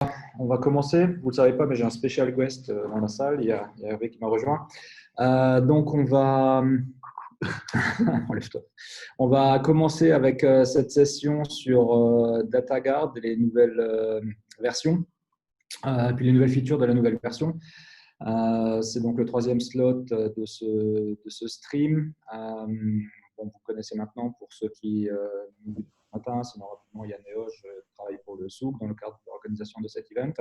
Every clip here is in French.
On va commencer. Vous ne le savez pas, mais j'ai un special guest dans la salle. Il y a Hervé qui m'a rejoint. Donc, on va. Enlève-toi. On va commencer avec cette session sur DataGuard et les nouvelles versions, puis les nouvelles features de la nouvelle version. C'est donc le troisième slot de ce stream. Bon, vous connaissez maintenant, pour ceux qui nous matin, sinon rapidement, Yann Néo, je travaille pour le SOUC dans le cadre de l'organisation de cet event.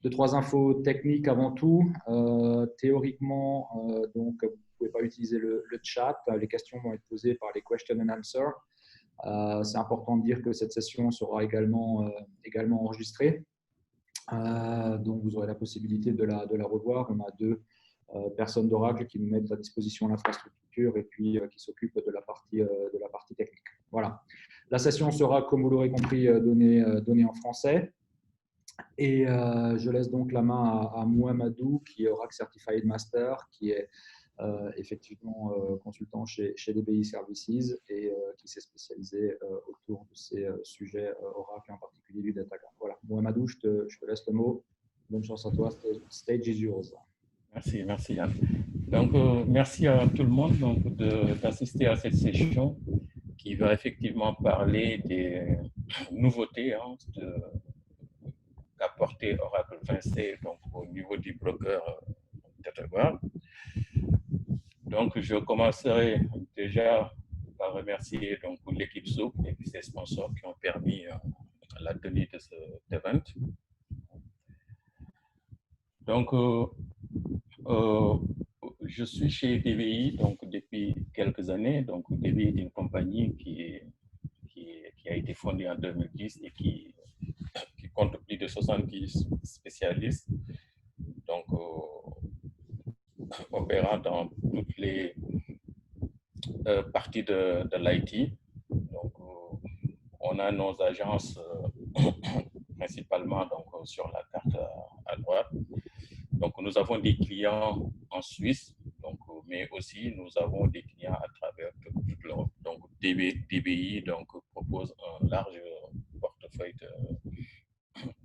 Deux, trois infos techniques avant tout. Théoriquement, donc, vous ne pouvez pas utiliser le chat. Les questions vont être posées par les question and answer. C'est important de dire que cette session sera également enregistrée. Donc, vous aurez la possibilité de la revoir. On a deux personnes d'Oracle qui nous mettent à disposition l'infrastructure et puis qui s'occupent de la partie technique. Voilà. La session sera, comme vous l'aurez compris, donnée en français. Et je laisse donc la main à Mohamedou, qui est Oracle Certified Master, qui est effectivement consultant chez DBI Services et qui s'est spécialisé autour de ces sujets Oracle, en particulier du DataGuard. Voilà, Mohamedou, je te laisse le mot. Bonne chance à toi. Stage is yours. Merci Yann. Donc, merci à tout le monde d'assister à cette session qui va effectivement parler des nouveautés qu'apporté Oracle 20C donc, au niveau du broker DataGuard. Donc, je commencerai déjà par remercier l'équipe SOUC et puis ses sponsors qui ont permis la tenue de cet event. Donc, je suis chez DBI donc, depuis quelques années. Donc, DBI est une compagnie qui a été fondée en 2010 et qui compte plus de 70 spécialistes, donc opérant dans toutes les parties de l'IT. Donc, on a nos agences principalement donc, sur la carte à droite. Donc, nous avons des clients en Suisse, donc, mais aussi nous avons des clients à travers toute l'Europe. Donc, DBI donc, propose un large portefeuille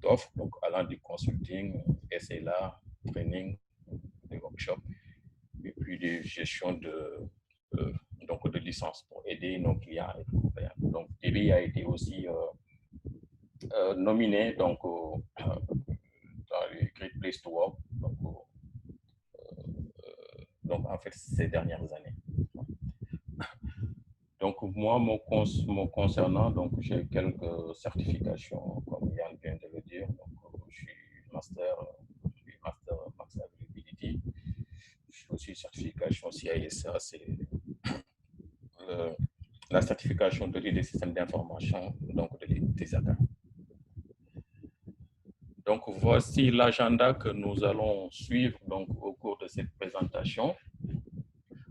d'offres, donc allant du consulting, SLA, training, des workshops, et puis des gestions donc de licences pour aider nos clients à être compliants. Donc, DBI a été aussi nominé donc, dans les Great Place to Work, donc en fait ces dernières années. Donc moi, mon concernant, donc j'ai quelques certifications, comme Yann vient de le dire. Donc, je suis master Max Availability. Je suis aussi certification CISA, c'est la certification de des systèmes d'information, donc des ACA. Donc voici l'agenda que nous allons suivre donc, au cours de cette présentation.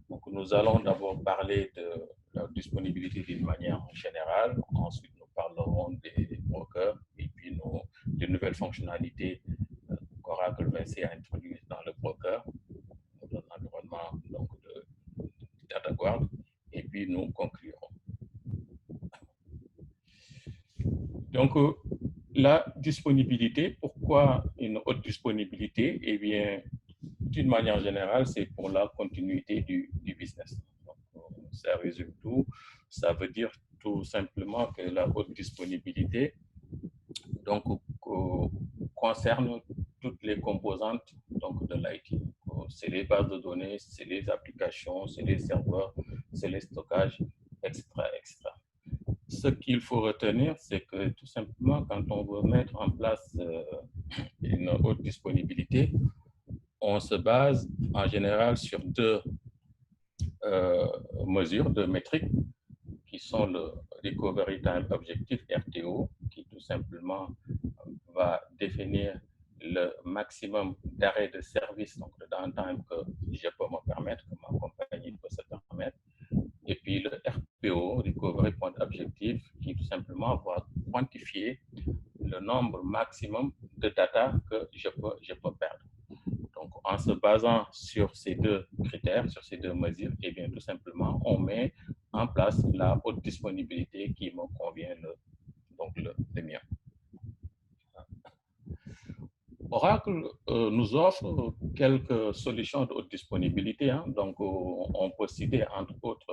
Donc, nous allons d'abord parler de la disponibilité d'une manière générale. Ensuite, nous parlerons des brokers et puis des nouvelles fonctionnalités qu'Oracle 20C a introduites dans le broker, dans l'environnement de DataGuard, et puis nous conclurons. Donc, la disponibilité, pourquoi une haute disponibilité? Eh bien, d'une manière générale, c'est pour la continuité du business. Donc, ça résume tout. Ça veut dire tout simplement que la haute disponibilité donc, concerne toutes les composantes donc, de l'IT. C'est les bases de données, c'est les applications, c'est les serveurs, c'est les stockages, etc., etc. Ce qu'il faut retenir, c'est que tout simplement, quand on veut mettre en place une haute disponibilité, on se base en général sur deux mesures, deux métriques, qui sont le Recovery Time Objective, RTO, qui tout simplement va définir le maximum d'arrêt de service, donc de downtime que je peux me permettre, que ma compagnie peut se permettre. Et puis le RPO, Recovery Point Objective, qui tout simplement va quantifier le nombre maximum de data que je peux perdre. Donc, en se basant sur ces deux critères, sur ces deux mesures, et bien tout simplement, on met en place la haute disponibilité qui me convient le mieux. Oracle nous offre quelques solutions de haute disponibilité. Hein. Donc, on peut citer entre autres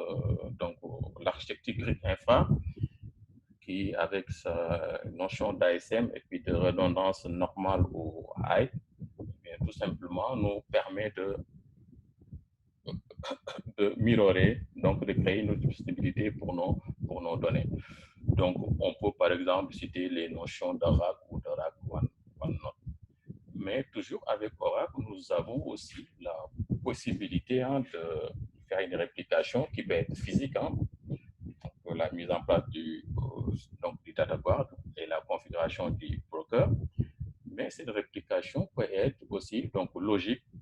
l'architecture Grid Infra, qui, avec sa notion d'ASM et puis de redondance normale ou high, tout simplement nous permet de mirrorer, donc de créer une disponibilité pour nos données. Donc, on peut par exemple citer les notions d'Oracle ou d'Oracle OneNote. Mais toujours avec Oracle, nous avons aussi la possibilité de faire une réplication qui peut être physique, donc la mise en place du data guard et la configuration du broker. Mais cette réplication peut être aussi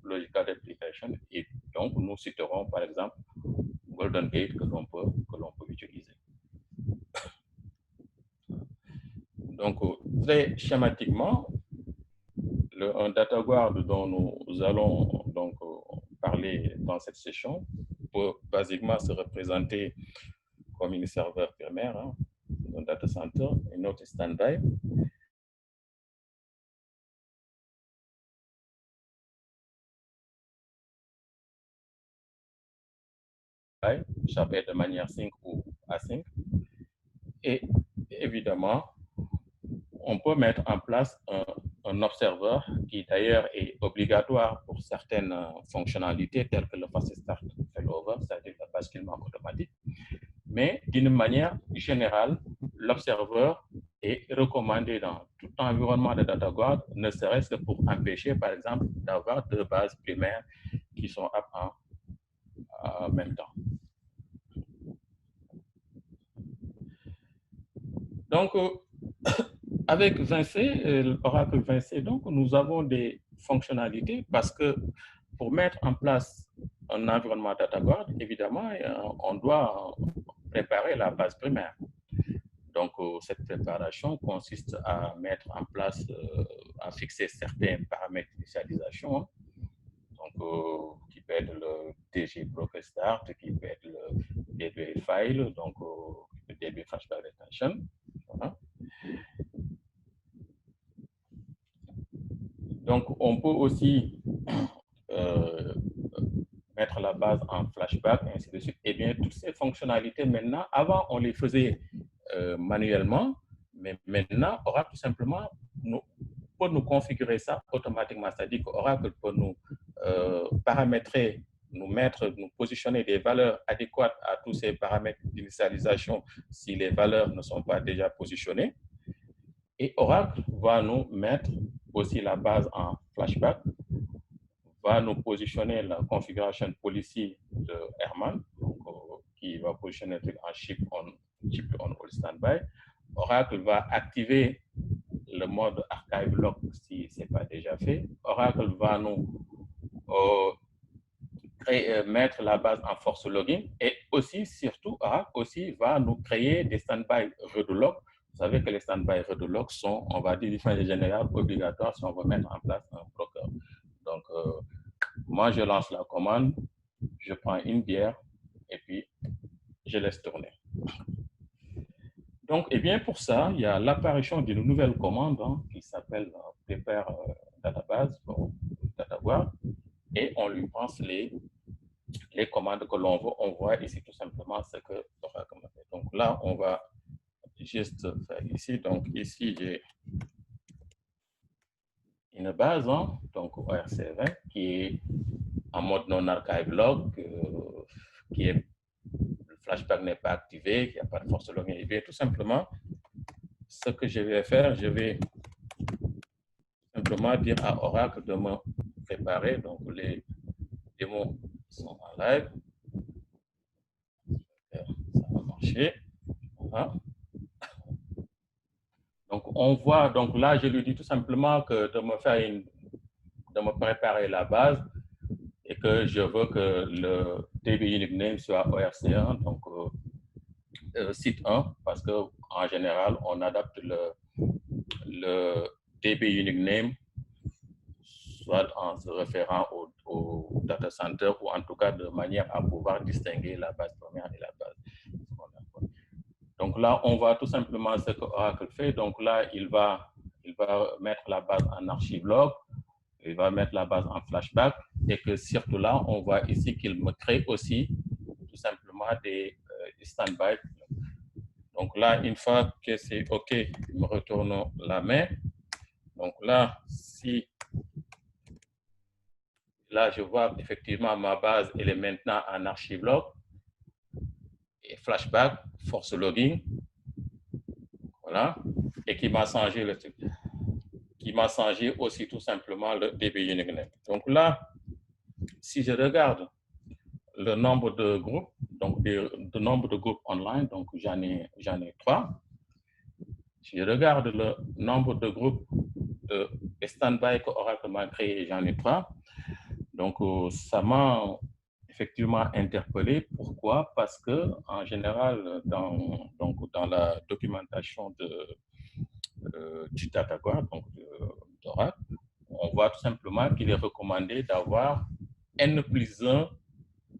logical replication, et donc nous citerons par exemple Golden Gate que l'on peut utiliser. Donc très schématiquement, un data guard dont nous allons donc parler dans cette session peut basiquement se représenter comme une serveur primaire, un data center, une autre standby. Ça peut être de manière sync ou async. Et évidemment, on peut mettre en place un observeur qui d'ailleurs est obligatoire pour certaines fonctionnalités telles que le fast start failover, c'est-à-dire le basculement automatique. Mais d'une manière générale, l'observeur est recommandé dans tout environnement de data guard, ne serait-ce que pour empêcher, par exemple, d'avoir deux bases primaires qui sont en même temps. Donc, avec Vinci, Oracle Vinci, donc, nous avons des fonctionnalités parce que pour mettre en place un environnement data guard, évidemment, on doit préparer la base primaire. Donc, cette préparation consiste à mettre en place, à fixer certains paramètres d'initialisation, donc, qui peut être le DG Broker Start, qui peut être le DB File, donc le DB Flashback Retention. Voilà. Donc, on peut aussi mettre la base en flashback, et ainsi de suite. Et bien, toutes ces fonctionnalités, maintenant, avant, on les faisait manuellement, mais maintenant, Oracle tout simplement peut nous configurer ça automatiquement. C'est-à-dire qu'Oracle peut nous paramétrer, nous positionner des valeurs adéquates à tous ces paramètres d'initialisation si les valeurs ne sont pas déjà positionnées. Et Oracle va nous mettre aussi la base en flashback, va nous positionner la configuration policy de Herman, donc, qui va positionner le truc en chip on all standby. Oracle va activer le mode archive lock si ce n'est pas déjà fait. Oracle va nous mettre la base en force login, et aussi, surtout, Oracle aussi va nous créer des standby redo lock. Vous savez que les standby redo lock sont, on va dire, de façon générale, obligatoires si on veut mettre en place un broker. Donc, moi, je lance la commande, je prends une bière et puis je laisse tourner. Donc, et bien pour ça, il y a l'apparition d'une nouvelle commande qui s'appelle prepare database pour data guard, et on lui pense les commandes que l'on veut. On voit ici tout simplement ce que Oracle a fait. Donc là, on va juste faire ici. Donc ici, j'ai une base, donc ORC20, qui est en mode non archive log, qui est, le flashback n'est pas activé, il n'y a pas de force login. Et bien tout simplement, ce que je vais faire, je vais simplement dire à Oracle de me préparer. Donc les démos sont en live. Ça va marcher. Voilà. Donc on voit, donc là je lui dis tout simplement que de me préparer la base, et que je veux que le DB unique name soit ORC1, donc site 1, parce qu'en général, on adapte le DB unique name soit en se référant au data center, ou en tout cas de manière à pouvoir distinguer la base première et la base secondaire. Donc là, on voit tout simplement ce que Oracle fait. Donc là, il va mettre la base en archive log. il va mettre la base en flashback et que surtout là, on voit ici qu'il me crée aussi tout simplement des stand-by. Donc là, une fois que c'est OK, me retourne la main. Donc là, si là, je vois effectivement ma base, elle est maintenant en archive log et flashback, force logging. Voilà. Et qui m'a changé le truc. Qui m'a changé aussi tout simplement le DB Unique. Donc là, si je regarde le nombre de groupes, donc le nombre de groupes online, donc j'en ai 3. Si je regarde le nombre de groupes de stand-by que Oracle m'a créé, j'en ai 3. Donc ça m'a effectivement interpellé. Pourquoi? Parce que en général, dans la documentation du DataGuard, donc d'Oracle, on voit tout simplement qu'il est recommandé d'avoir N+1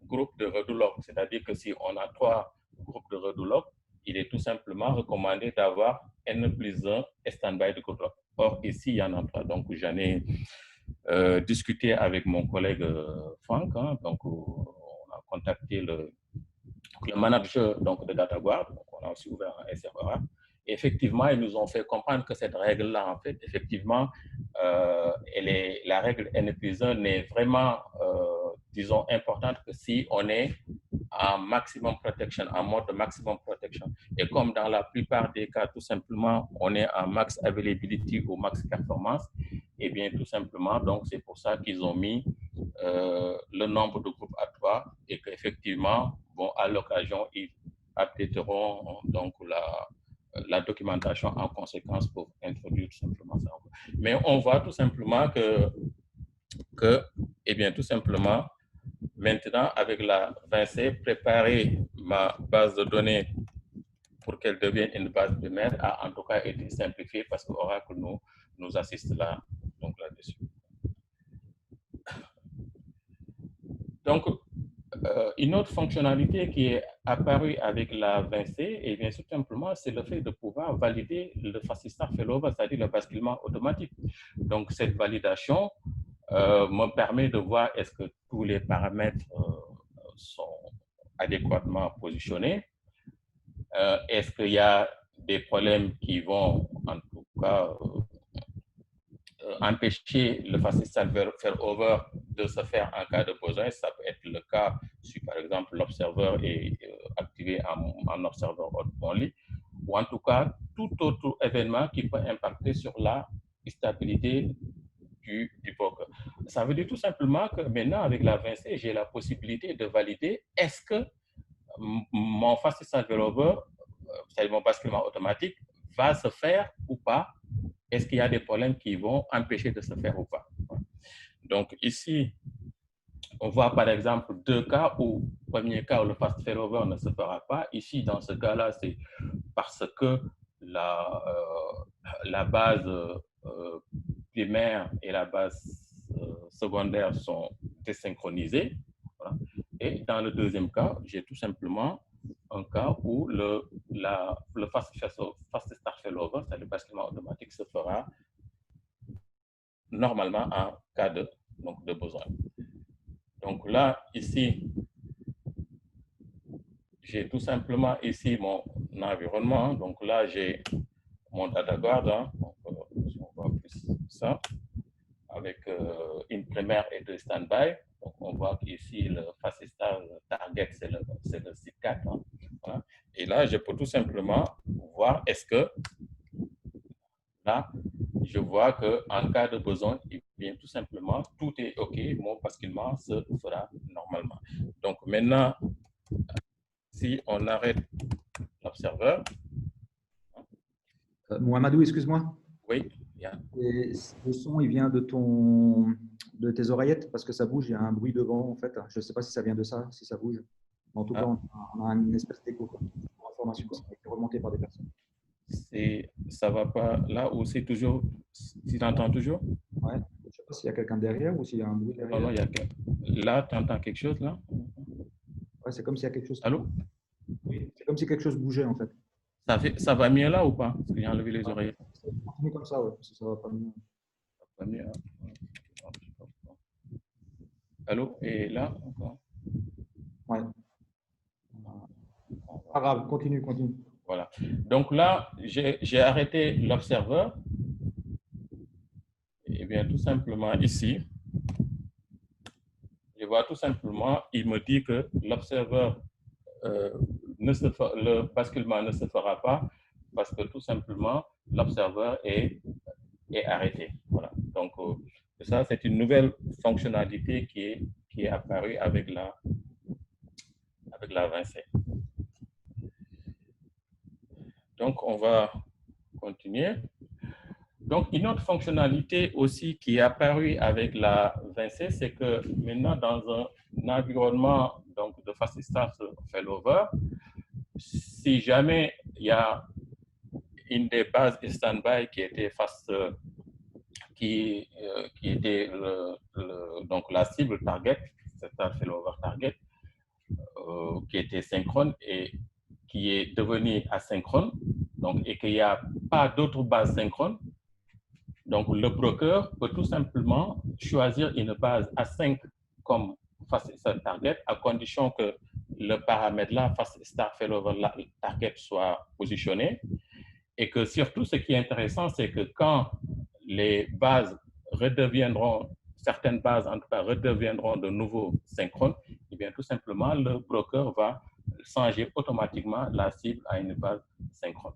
groupes de redolog. C'est-à-dire que si on a 3 groupes de redolog, il est tout simplement recommandé d'avoir N+1 stand-by de redolog. Or, ici, il y en a 3. Donc, j'en ai discuté avec mon collègue Franck. Hein, donc, on a contacté le manager donc, de DataGuard. Donc, on a aussi ouvert un SRA. Et effectivement, ils nous ont fait comprendre que cette règle-là, en fait, effectivement, la règle N+1 n'est vraiment, disons, importante que si on est en maximum protection, en mode de maximum protection. Et comme dans la plupart des cas, tout simplement, on est en max availability ou max performance, et bien tout simplement, donc c'est pour ça qu'ils ont mis le nombre de groupes à 3 et qu'effectivement, bon, à l'occasion, ils updateront donc la documentation en conséquence pour introduire tout simplement ça. Mais on voit tout simplement eh bien, tout simplement, maintenant, avec la 20C, préparer ma base de données pour qu'elle devienne une base primaire a en tout cas été simplifiée parce que Oracle nous assiste là, donc là-dessus. Donc, une autre fonctionnalité qui est apparue avec la 20C, et bien tout simplement, c'est le fait de pouvoir valider le FAST-Start Failover, c'est-à-dire le basculement automatique. Donc, cette validation me permet de voir est-ce que tous les paramètres sont adéquatement positionnés. Est-ce qu'il y a des problèmes qui vont, en tout cas, empêcher le FAST-Start Failover de se faire en cas de besoin. Ça peut être le cas si, par exemple, l'observeur est activé en observeur only, ou en tout cas, tout autre événement qui peut impacter sur la stabilité du broker. Ça veut dire tout simplement que maintenant, avec la 20C, j'ai la possibilité de valider est-ce que mon FAST-Start Failover, c'est-à-dire mon basculement automatique, va se faire ou pas. Est-ce qu'il y a des problèmes qui vont empêcher de se faire ou pas? Donc ici, on voit par exemple 2 cas où, premier cas où le fast failover ne se fera pas. Ici, dans ce cas-là, c'est parce que la base primaire et la base secondaire sont désynchronisées. Voilà. Et dans le deuxième cas, j'ai tout simplement un cas où le fast start failover, c'est-à-dire le basculement automatique, se fera normalement en cas de besoin. Donc là, ici, j'ai tout simplement ici mon environnement. Donc là, j'ai mon DataGuard. Hein. Donc, si on voit plus ça, avec une primaire et deux stand-by. Donc on voit qu'ici, le FAST-Start target, c'est le site 4. Hein. Voilà. Et là, je peux tout simplement voir est-ce que là, je vois qu'en cas de besoin, eh bien, tout simplement, tout est OK, mon basculement se fera normalement. Donc maintenant, si on arrête l'observeur. Mohamedou, excuse-moi. Oui. Yeah. Le son, il vient de tes oreillettes parce que ça bouge, il y a un bruit devant en fait. Je ne sais pas si ça vient de ça, si ça bouge. En tout cas, on a une espèce d'écho. Information qui est remontée par des personnes. Ça va pas là où c'est toujours. Tu t'entends toujours? Ouais. Je ne sais pas s'il y a quelqu'un derrière ou s'il y a un bruit derrière. Non, il y a là, tu entends quelque chose là? Ouais, c'est comme s'il y a quelque chose. Allô? Oui, c'est comme si quelque chose bougeait en fait. Ça va mieux là ou pas? Parce que j'ai enlevé les oreillettes. Continue comme ça, ouais, parce que ça va pas mieux. Pas mieux, hein? Allô? Et là, encore? Ouais. Pas grave, continue, continue. Voilà. Donc là, j'ai arrêté l'observeur. Et bien, tout simplement ici, je vois tout simplement, il me dit que l'observeur, le basculement ne se fera pas parce que tout simplement, l'observeur est arrêté. Voilà. Donc, ça, c'est une nouvelle fonctionnalité qui est apparue avec la 20C. Donc, on va continuer. Donc, une autre fonctionnalité aussi qui est apparue avec la 20C, c'est que maintenant, dans un environnement donc, de fast start failover, si jamais il y a une des bases standby qui était fast, qui était donc la cible target, start failover target, qui était synchrone et qui est devenu asynchrone, donc, et qu'il n'y a pas d'autres bases synchrones. Donc, le broker peut tout simplement choisir une base A5 comme fast start target à condition que le paramètre là, fast start failover target, soit positionné. Et que surtout, ce qui est intéressant, c'est que quand les bases redeviendront, certaines bases en tout cas, redeviendront de nouveau synchrones, et bien tout simplement, le broker va changer automatiquement la cible à une base synchrone.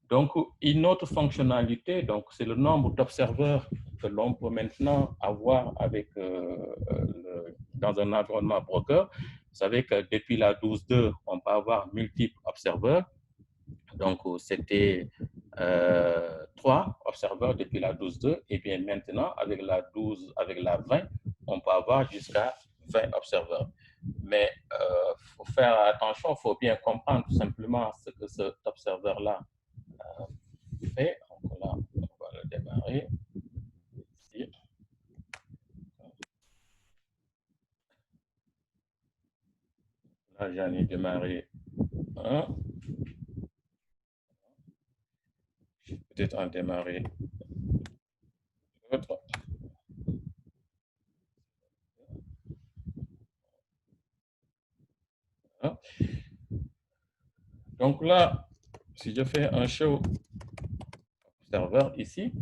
Donc, une autre fonctionnalité, donc, c'est le nombre d'observeurs que l'on peut maintenant avoir avec, dans un environnement broker. Vous savez que depuis la 12.2, on peut avoir multiples observeurs. Donc, c'était 3 observeurs depuis la 12.2. Et bien maintenant, avec la 12, avec la 20, on peut avoir jusqu'à 20 observeurs. Mais il faut faire attention, il faut bien comprendre tout simplement ce que cet observeur-là fait. Donc là, on va le démarrer ici. Là, j'en ai démarré un. Je vais peut-être en démarrer l'autre. Donc là, si je fais un show observeur ici,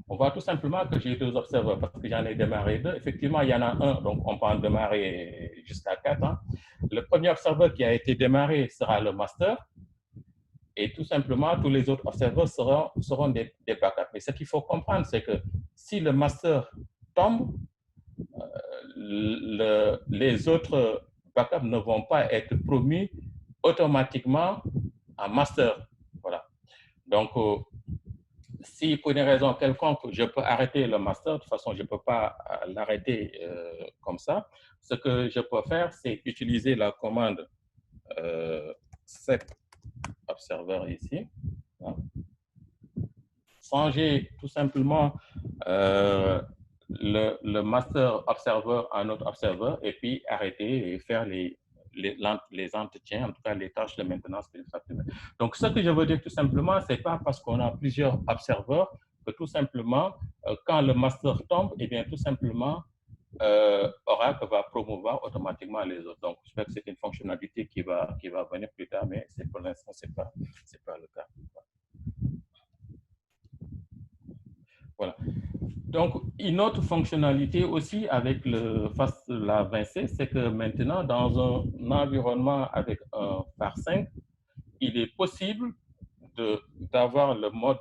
on voit tout simplement que j'ai 2 observeurs parce que j'en ai démarré 2. Effectivement, il y en a un, donc on peut en démarrer jusqu'à 4. Hein. Le premier observeur qui a été démarré sera le master. Et tout simplement, tous les autres observeurs seront des backups. Mais ce qu'il faut comprendre, c'est que si le master tombe, les autres backups ne vont pas être promus automatiquement en master. Voilà. Donc, si pour une raison quelconque, je peux arrêter le master, de toute façon, je ne peux pas l'arrêter comme ça. Ce que je peux faire, c'est utiliser la commande set observer ici. Hein. Changer tout simplement le master observer en autre observer et puis arrêter et faire les entretiens, en tout cas les tâches de maintenance. Donc, ce que je veux dire tout simplement, ce n'est pas parce qu'on a plusieurs observeurs que tout simplement, quand le master tombe, et bien tout simplement, Oracle va promouvoir automatiquement les autres. Donc, je pense que c'est une fonctionnalité qui va venir plus tard, mais pour l'instant, ce n'est pas le cas. Voilà. Donc, une autre fonctionnalité aussi avec la 20C, c'est que maintenant, dans un environnement avec un VAR5, il est possible d'avoir le mode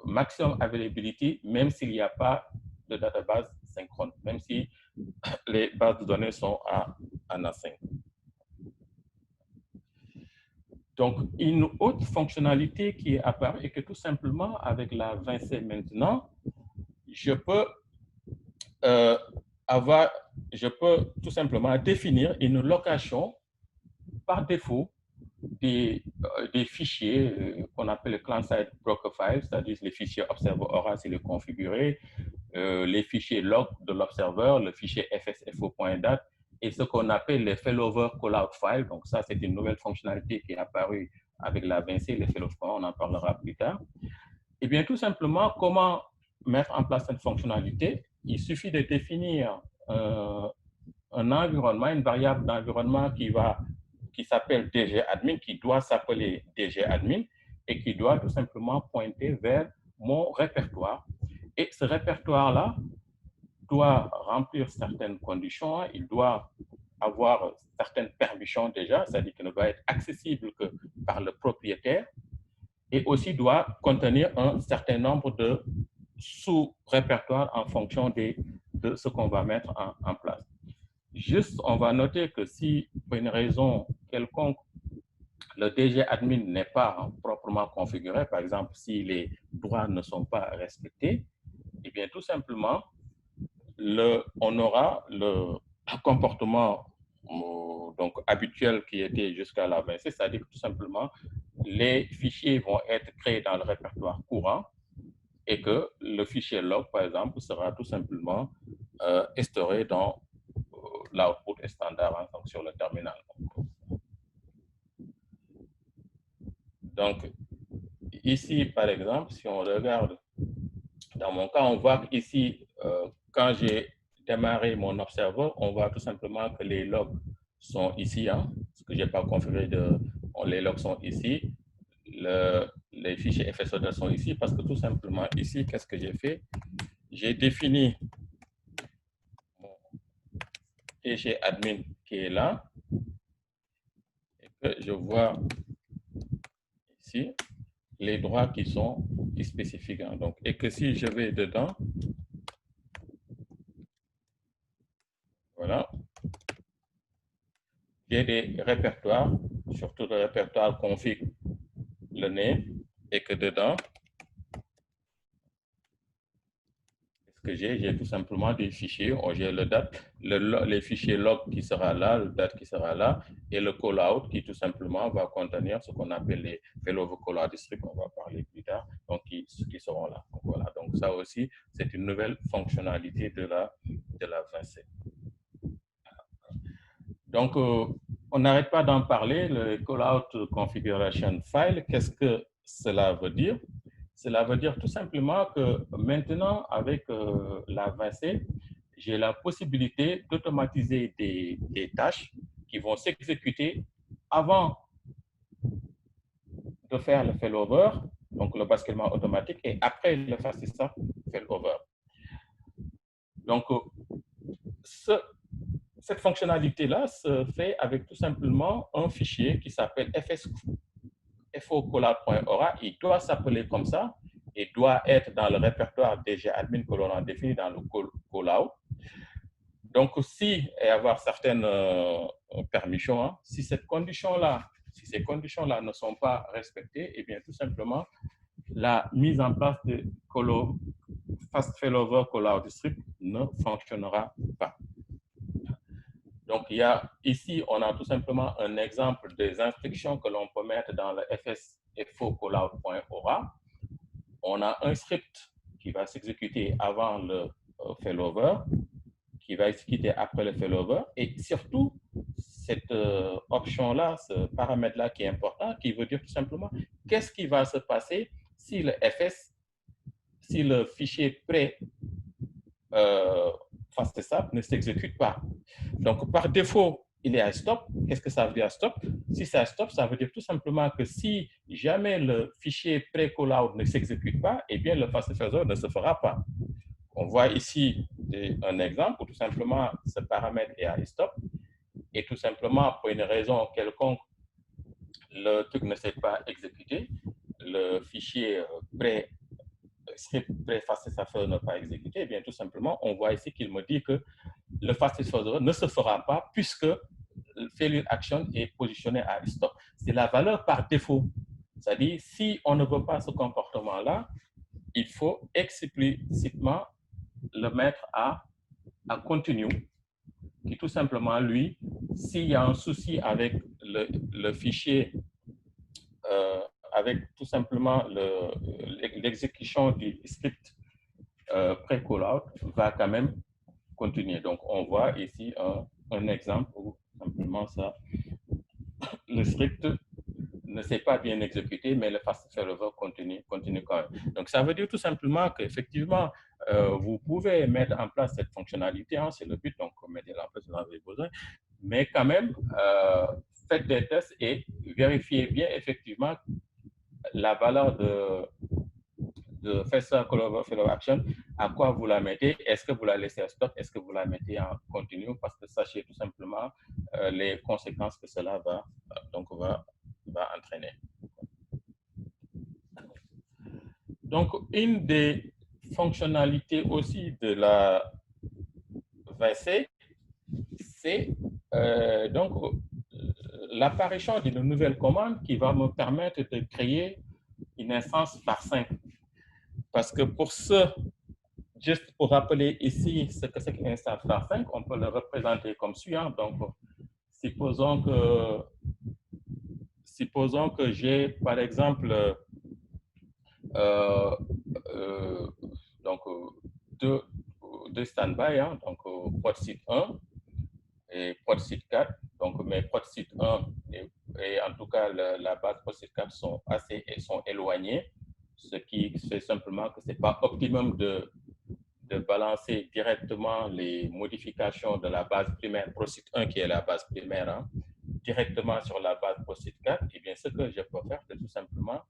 maximum availability, même s'il n'y a pas de database synchrone, même si les bases de données sont en async. Donc, une autre fonctionnalité qui est apparue est que tout simplement, avec la 20C maintenant, je peux tout simplement définir une location par défaut des fichiers qu'on appelle le client-side broker files, c'est-à-dire les fichiers observer Aura s'il est configuré, les fichiers log de l'observeur, le fichier fsfo.dat et ce qu'on appelle les failover callout files. Donc ça, c'est une nouvelle fonctionnalité qui est apparue avec la 20C, les failover, on en parlera plus tard. Et bien tout simplement, comment mettre en place cette fonctionnalité? Il suffit de définir un environnement, une variable d'environnement qui s'appelle DGAdmin, qui doit s'appeler DGAdmin et qui doit tout simplement pointer vers mon répertoire. Et ce répertoire-là doit remplir certaines conditions, il doit avoir certaines permissions déjà, c'est-à-dire qu'il ne doit être accessible que par le propriétaire, et aussi doit contenir un certain nombre de sous-répertoires en fonction de ce qu'on va mettre en place. Juste, on va noter que si, pour une raison quelconque, le DGAdmin n'est pas proprement configuré, par exemple, si les droits ne sont pas respectés, eh bien, tout simplement, on aura le comportement donc, habituel qui était jusqu'à la 26, c'est-à-dire que tout simplement, les fichiers vont être créés dans le répertoire courant et que le fichier log, par exemple, sera tout simplement instauré dans l'output standard, donc sur le terminal. Donc, ici, par exemple, si on regarde, dans mon cas, on voit qu'ici, quand j'ai démarré mon observer, on voit tout simplement que les logs sont ici, ce que je n'ai pas configuré, les logs sont ici, les fichiers FSOD sont ici, parce que tout simplement ici, qu'est-ce que j'ai fait? J'ai défini mon DGAdmin qui est là, et que je vois ici les droits qui sont spécifiques. Donc, et que si je vais dedans, voilà, j'ai des répertoires, surtout le répertoire config, le name, et que dedans, ce que j'ai tout simplement des fichiers, j'ai le date, les fichiers log qui sera là, le date qui sera là, et le callout qui tout simplement va contenir ce qu'on appelle les failover callout district, on va parler plus tard, donc qui seront là. Donc, voilà, donc ça aussi, c'est une nouvelle fonctionnalité de la 27. Donc, on n'arrête pas d'en parler, le callout configuration file, qu'est-ce que cela veut dire? Cela veut dire tout simplement que maintenant, avec la 20C, j'ai la possibilité d'automatiser des tâches qui vont s'exécuter avant de faire le failover, donc le basculement automatique, et après le FastStart failover. Donc, cette fonctionnalité-là se fait avec tout simplement un fichier qui s'appelle fo-callout.ora. Il doit s'appeler comme ça et doit être dans le répertoire DGAdmin que l'on a défini dans le callout. Donc, si et avoir certaines permissions, si ces conditions-là ne sont pas respectées, eh bien, tout simplement, la mise en place de fast failover callout district ne fonctionnera pas. Donc, ici, on a tout simplement un exemple des instructions que l'on peut mettre dans le fo-callout.ora. On a un script qui va s'exécuter avant le failover, qui va exécuter après le failover, et surtout, cette option-là, ce paramètre-là qui est important, qui veut dire tout simplement qu'est-ce qui va se passer si le si le fichier FastStart ne s'exécute pas. Donc, par défaut, il est à stop. Qu'est-ce que ça veut dire stop? Si c'est à stop, ça veut dire tout simplement que si jamais le fichier pré-callout ne s'exécute pas, eh bien, le FastFailover ne se fera pas. On voit ici un exemple où tout simplement ce paramètre est à stop et tout simplement pour une raison quelconque, le truc ne s'est pas exécuté, le fichier script pré-FastFailover n'est pas exécuté, et bien tout simplement, on voit ici qu'il me dit que le FastFailover ne se fera pas puisque le failure action est positionné à stop. C'est la valeur par défaut. C'est-à-dire, si on ne veut pas ce comportement-là, il faut explicitement le mettre à continue, qui tout simplement, lui, s'il y a un souci avec le fichier, avec tout simplement l'exécution du script pré-callout, va quand même continuer. Donc, on voit ici un exemple où simplement ça, le script ne s'est pas bien exécuté, mais le fast failover continue quand même. Donc, ça veut dire tout simplement qu'effectivement, vous pouvez mettre en place cette fonctionnalité, hein, c'est le but, donc mettez-la en place si vous en avez besoin, mais quand même, faites des tests et vérifiez bien effectivement la valeur de Festa Follow Action, à quoi vous la mettez, est-ce que vous la laissez à stop, est-ce que vous la mettez en continu, parce que sachez tout simplement les conséquences que cela va entraîner. Donc, une des fonctionnalités aussi de la VC, c'est donc l'apparition d'une nouvelle commande qui va me permettre de créer une instance par 5. Parce que juste pour rappeler ici ce que c'est qu'une instance par 5, on peut le représenter comme suit. Donc, supposons que j'ai, par exemple, donc deux stand-by, hein, donc prod site 1 et prod site 4. Donc, mes prod site 1 et en tout cas la base prod site 4 sont éloignés, ce qui fait simplement que ce n'est pas optimum de balancer directement les modifications de la base primaire prod site 1, qui est la base primaire, hein, directement sur la base prod site 4. Et bien, ce que je peux faire, c'est tout simplement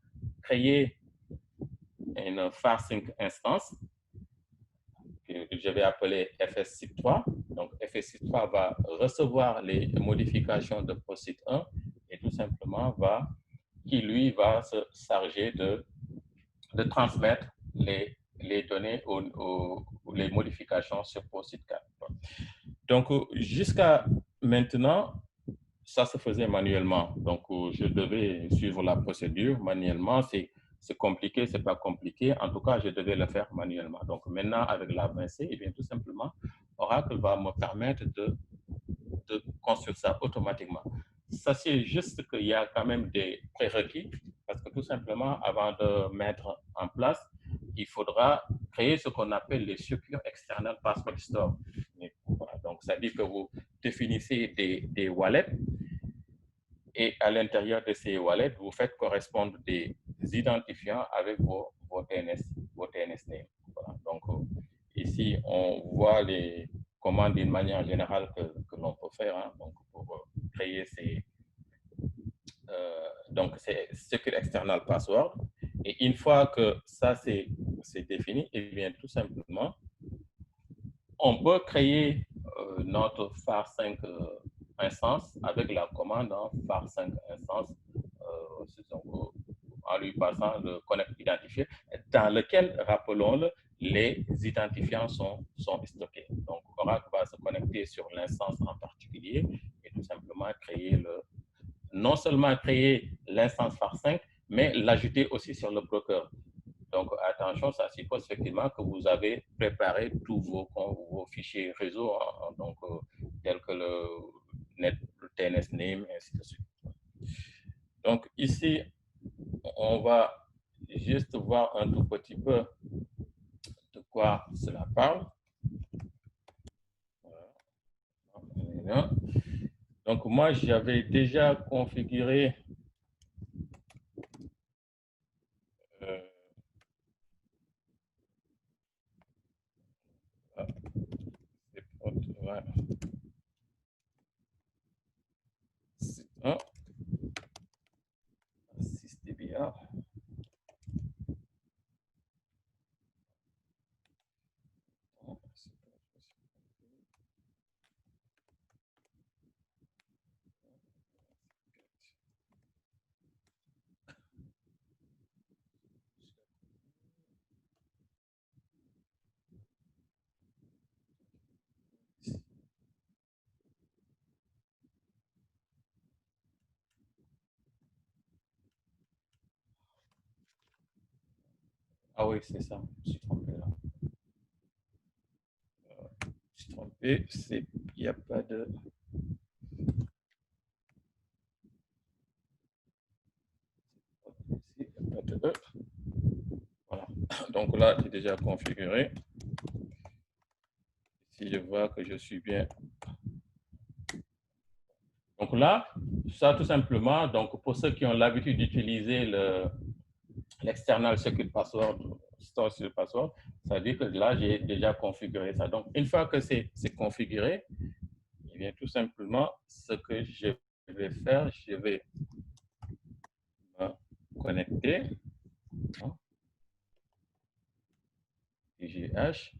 créer une FAR5 instance que je vais appeler FS-SIP3. Donc, FS-SIP3 va recevoir les modifications de ProSite 1 et tout simplement qui lui va se charger de transmettre les données ou les modifications sur ProSite 4. Donc, jusqu'à maintenant, ça se faisait manuellement. Donc, je devais suivre la procédure manuellement. C'est compliqué, c'est pas compliqué. En tout cas, je devais le faire manuellement. Donc, maintenant, avec l'avancée, eh bien, tout simplement, Oracle va me permettre de construire ça automatiquement. Sachez juste qu'il y a quand même des prérequis, parce que tout simplement, avant de mettre en place, il faudra créer ce qu'on appelle les Secure External Password Store. Voilà, donc, ça dit que vous définissez des wallets et à l'intérieur de ces wallets, vous faites correspondre des identifiants avec vos TNS name. Voilà. Donc, ici, on voit les commandes d'une manière générale que l'on peut faire, hein, donc pour créer ces Secure External Password. Et une fois que ça c'est défini, et bien tout simplement, on peut créer notre FAR5 instance avec la commande FAR5 instance en lui passant le connect identifié, dans lequel, rappelons-le, les identifiants sont stockés. Donc, Oracle va se connecter sur l'instance en particulier et tout simplement non seulement créer l'instance FAR5, mais l'ajouter aussi sur le broker. Donc, attention, ça suppose effectivement que vous avez préparé tous vos fichiers réseau, hein, donc, tels que le TNS name, et ainsi de suite. Donc, ici, on va juste voir un tout petit peu de quoi cela parle. Voilà. Donc, moi, j'avais déjà configuré voilà. 6 dBA. Ah oui, c'est ça, je me suis trompé là. Je suis trompé, il n'y a pas de... Voilà. Donc là, c'est déjà configuré. Si je vois que je suis bien. Donc là, ça tout simplement, donc pour ceux qui ont l'habitude d'utiliser l'external secure password, store secure password, C'est-à-dire que là, j'ai déjà configuré ça. Donc, une fois que c'est configuré, eh bien, tout simplement, ce que je vais faire, je vais me connecter. Hein, IGH.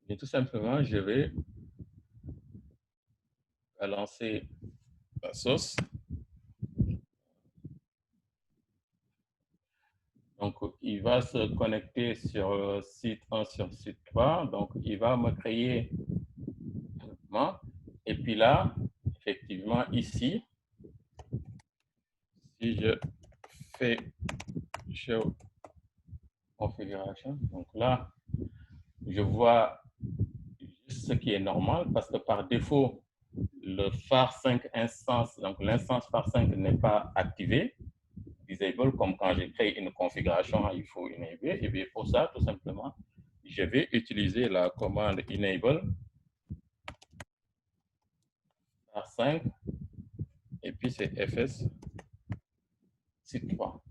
Et tout simplement, je vais lancer la sauce. Donc, il va se connecter sur site 1, sur site 3. Donc, il va me créer un mouvement. Et puis là, effectivement, ici, si je fais show configuration, donc là, je vois ce qui est normal parce que par défaut, le phare5 instance, donc l'instance phare5 n'est pas activée. Disable, comme quand j'ai créé une configuration, il faut enable. Et bien pour ça, tout simplement, je vais utiliser la commande enable phare5 et puis c'est fs site 3.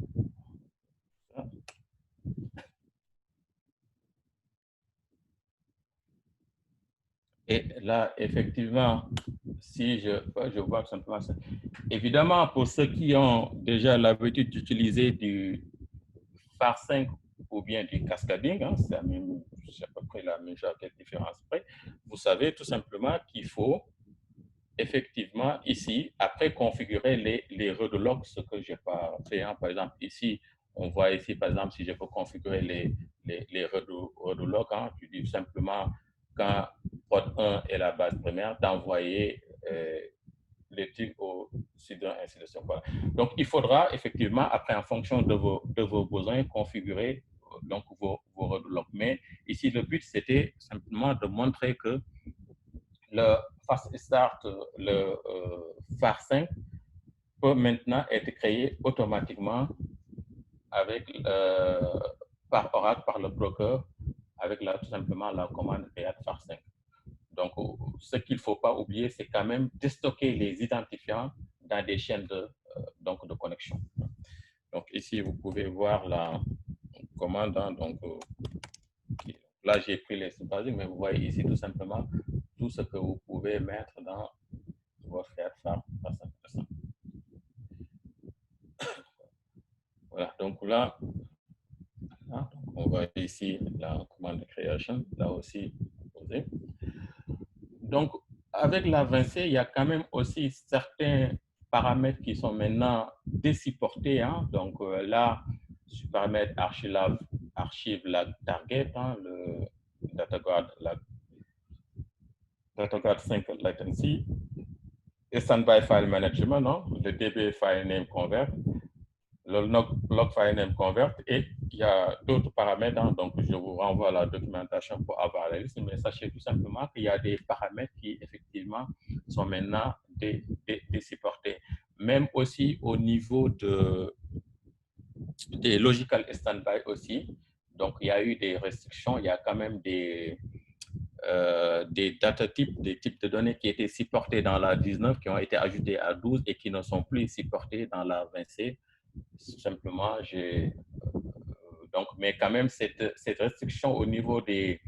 Et là, effectivement, si je vois simplement ça. Évidemment, pour ceux qui ont déjà l'habitude d'utiliser du phare5 ou bien du cascading, hein, c'est à peu près la même chose, quelques différences près. Vous savez tout simplement qu'il faut effectivement ici, après configurer les relogs, ce que je n'ai pas fait. Hein. Par exemple, ici, on voit ici, par exemple, si je peux configurer les relogs, hein, tu dis simplement quand port 1 est la base première, d'envoyer les tirs au sud 1, ainsi de suite. Voilà. Donc, il faudra effectivement, après, en fonction de vos besoins, configurer donc vos relogs. Mais ici, le but, c'était simplement de montrer que le fast start, le phare5 peut maintenant être créé automatiquement avec, par Oracle, par le broker, avec tout simplement la commande create phare5. Donc, ce qu'il ne faut pas oublier, c'est quand même de stocker les identifiants dans des chaînes donc de connexion. Donc, ici, vous pouvez voir la commande. Hein, donc, là, j'ai pris les basiques, mais vous voyez ici tout simplement tout ce que vous pouvez mettre dans votre phare. Voilà, donc là, donc on voit ici la commande de création, là aussi posée. Donc, avec l'avancée, il y a quand même aussi certains paramètres qui sont maintenant désupportés. Hein. Donc là, je peux mettre archive lag target, hein, le DataGuard 5 latency, et standby file management, non, le DB file name convert, le log file name convert, et il y a d'autres paramètres. Hein, donc je vous renvoie à la documentation pour avoir la liste, mais sachez tout simplement qu'il y a des paramètres qui effectivement sont maintenant désupportés. Même aussi au niveau des logical standby aussi. Donc il y a eu des restrictions, il y a quand même des data types, des types de données qui étaient supportés dans la 19, qui ont été ajoutés à 12 et qui ne sont plus supportés dans la 20C. Simplement, donc, mais quand même, cette restriction au niveau des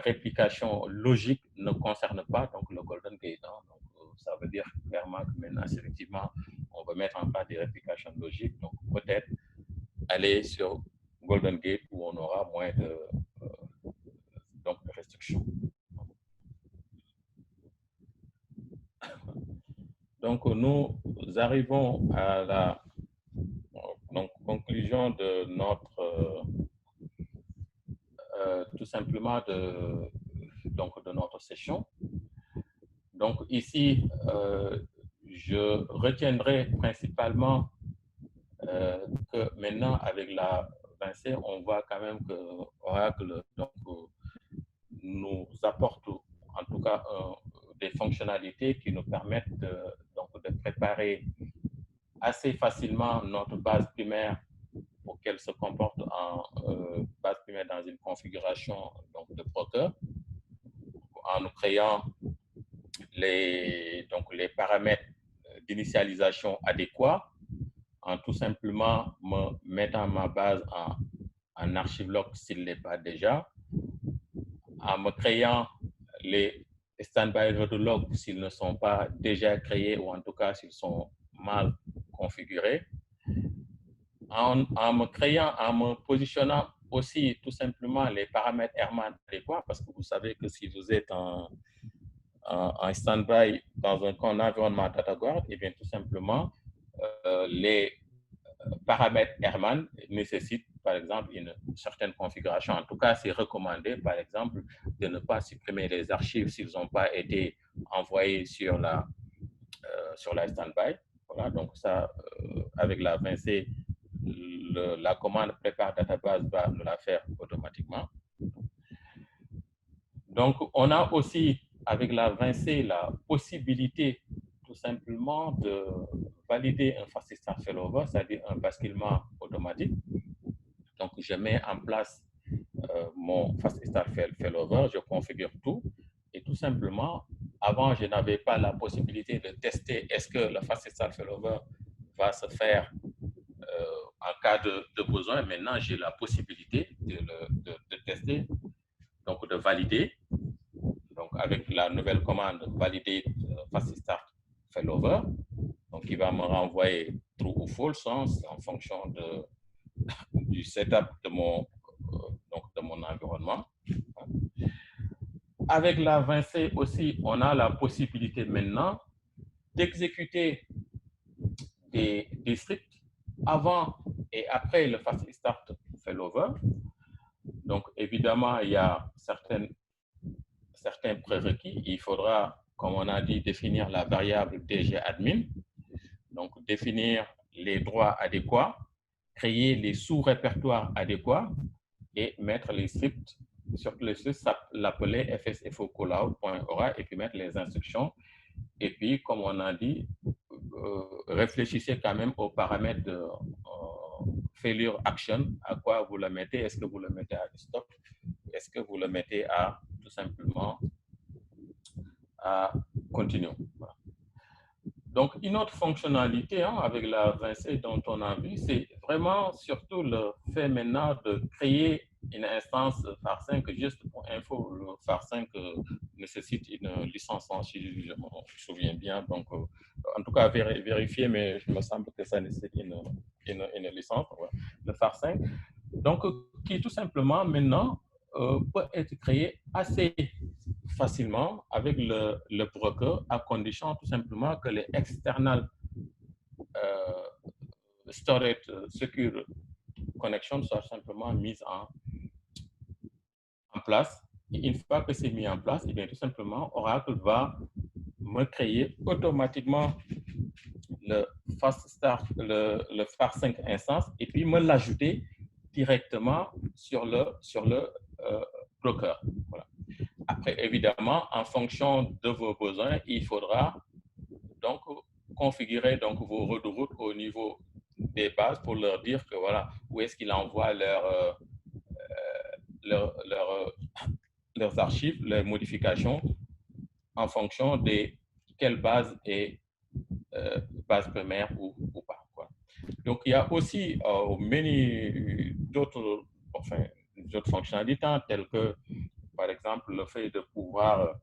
réplications logiques ne concerne pas donc, le Golden Gate. Hein. Donc, ça veut dire clairement que maintenant, effectivement, on va mettre en place des réplications logiques. Donc, peut-être aller sur Golden Gate où on aura moins de restrictions. Donc, nous arrivons à la conclusion de notre, tout simplement de notre session. Donc, ici, je retiendrai principalement que maintenant, avec la 20C, on voit quand même que Oracle nous apporte en tout cas des fonctionnalités qui nous permettent de préparer assez facilement notre base primaire pour qu'elle se comporte en base primaire dans une configuration de broker, en nous créant les paramètres d'initialisation adéquats, en tout simplement me mettant ma base en archive-log s'il ne l'est pas déjà, en me créant les standby log s'ils ne sont pas déjà créés ou en tout cas s'ils sont mal configurés, en me positionnant aussi tout simplement les paramètres Herman adéquats, parce que vous savez que si vous êtes en stand-by dans un environnement DataGuard, et bien tout simplement, les paramètres Herman nécessitent par exemple une certaine configuration. En tout cas, c'est recommandé par exemple de ne pas supprimer les archives s'ils n'ont pas été envoyés sur la stand-by. Voilà, donc ça, avec la 20C, la commande prépare database va nous la faire automatiquement. Donc, on a aussi, avec la 20C, la possibilité tout simplement de valider un fast start failover, c'est-à-dire un basculement automatique. Donc, je mets en place mon fast start failover, je configure tout et tout simplement, avant, je n'avais pas la possibilité de tester est-ce que le fast start failover va se faire en cas de besoin. Maintenant, j'ai la possibilité de tester, donc de valider. Donc, avec la nouvelle commande valider fast start failover, donc il va me renvoyer true ou false en fonction du setup de mon environnement. Avec la 20C aussi, on a la possibilité maintenant d'exécuter des scripts avant et après le fast start failover. Donc, évidemment, il y a certains prérequis. Il faudra, comme on a dit, définir la variable dgadmin, donc définir les droits adéquats, créer les sous-répertoires adéquats et mettre les scripts sur le site, l'appeler fsfo callout.aura et puis mettre les instructions. Et puis, comme on a dit, réfléchissez quand même aux paramètres de failure action, à quoi vous le mettez, est-ce que vous le mettez à stop, est-ce que vous le mettez à tout simplement à continue. Voilà. Donc, une autre fonctionnalité avec la 20C dont on a vu, c'est vraiment surtout le fait maintenant de créer une instance FAR5. Juste pour info, le FAR5 nécessite une licence si je me souviens bien. Donc, en tout cas, vérifier, mais je me semble que ça nécessite une licence, ouais, le FAR5. Donc, qui tout simplement maintenant peut être créé assez facilement avec le broker à condition tout simplement que les external storage secure connection soient simplement mises en place. Et une fois que c'est mis en place, et bien tout simplement, Oracle va me créer automatiquement le fast start, le FAR5 instance et puis me l'ajouter directement sur le broker. Voilà. Après, évidemment, en fonction de vos besoins, il faudra donc configurer donc vos routes au niveau des bases pour leur dire que voilà, où est-ce qu'ils envoient leurs archives, leurs modifications en fonction de quelle base est base primaire ou pas. Quoi. Donc, il y a aussi d'autres fonctionnalités telles que, par exemple, le fait de pouvoir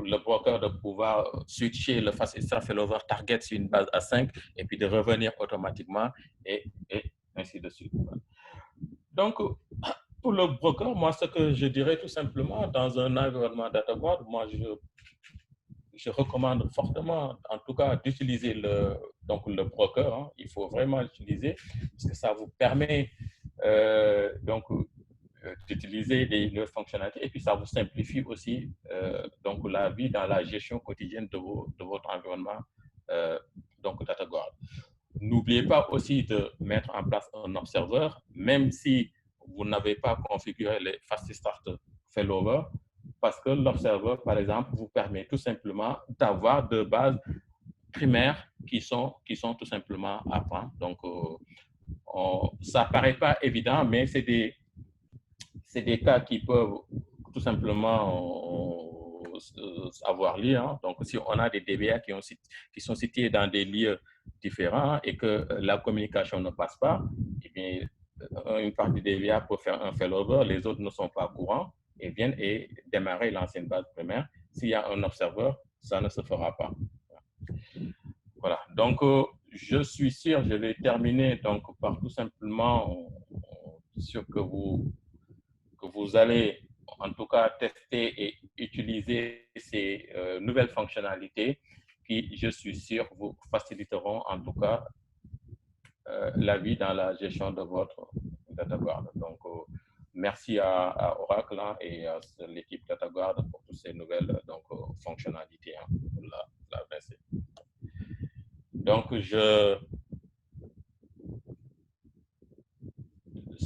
le broker de pouvoir switcher le fast start failover target sur une base A5 et puis de revenir automatiquement et ainsi de suite. Donc, pour le broker, moi, ce que je dirais tout simplement dans un environnement DataGuard, moi, je recommande fortement, en tout cas, d'utiliser le broker. Hein. Il faut vraiment l'utiliser parce que ça vous permet d'utiliser les fonctionnalités et puis ça vous simplifie aussi donc la vie dans la gestion quotidienne de votre environnement DataGuard. N'oubliez pas aussi de mettre en place un observeur, même si vous n'avez pas configuré les fast start failover, parce que l'observeur, par exemple, vous permet tout simplement d'avoir deux bases primaires qui sont tout simplement à prendre. Donc, ça ne paraît pas évident, mais c'est des cas qui peuvent tout simplement savoir lire. Hein. Donc, si on a des DBA qui sont cités dans des lieux différents et que la communication ne passe pas, eh bien, une partie des DBA peut faire un failover, les autres ne sont pas courants et viennent et démarrer l'ancienne base primaire. S'il y a un observeur, ça ne se fera pas. Voilà. Donc, je suis sûr, je vais terminer donc, par tout simplement sur que vous allez en tout cas tester et utiliser ces nouvelles fonctionnalités qui, je suis sûr, vous faciliteront en tout cas la vie dans la gestion de votre DataGuard. Donc, merci à Oracle hein, et à l'équipe DataGuard pour toutes ces nouvelles donc, fonctionnalités hein, pour la VC. Donc,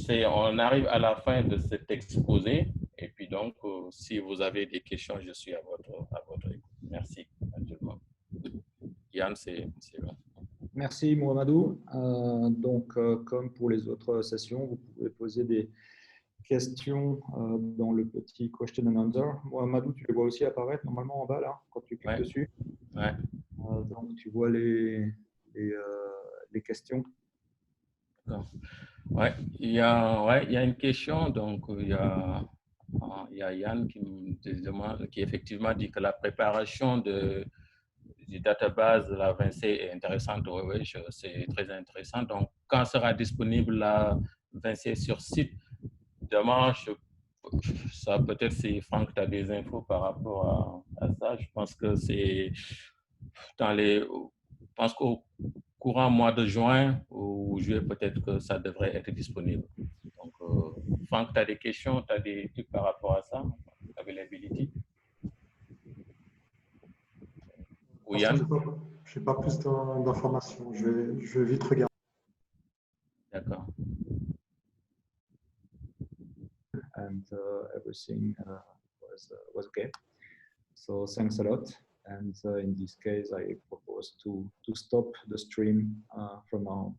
on arrive à la fin de cet exposé. Et puis donc, si vous avez des questions, je suis à votre écoute. Merci à tout le monde. Yann, c'est bon. Merci Mohamedou. Comme pour les autres sessions, vous pouvez poser des questions dans le petit question and answer. Mohamedou, tu les vois aussi apparaître normalement en bas là, quand tu cliques dessus. Ouais. Donc tu vois les questions. D'accord. Ouais, il y a une question. Donc, il y a Yann qui me demande, qui effectivement dit que la préparation du database de la Vinci est intéressante. Oui, c'est très intéressant. Donc, quand sera disponible la Vinci sur site? Demain, ça peut-être c'est Franck, tu as des infos par rapport à ça. Je pense que c'est je pense qu'au courant mois de juin ou juillet, peut-être que ça devrait être disponible. Donc, Franck, tu as des questions, tu as des trucs par rapport à ça, availability? Pour l'instant, je n'ai pas plus d'informations. Je vais vite regarder. D'accord. And everything was okay. So thanks a lot. And in this case, I propose to stop the stream from now.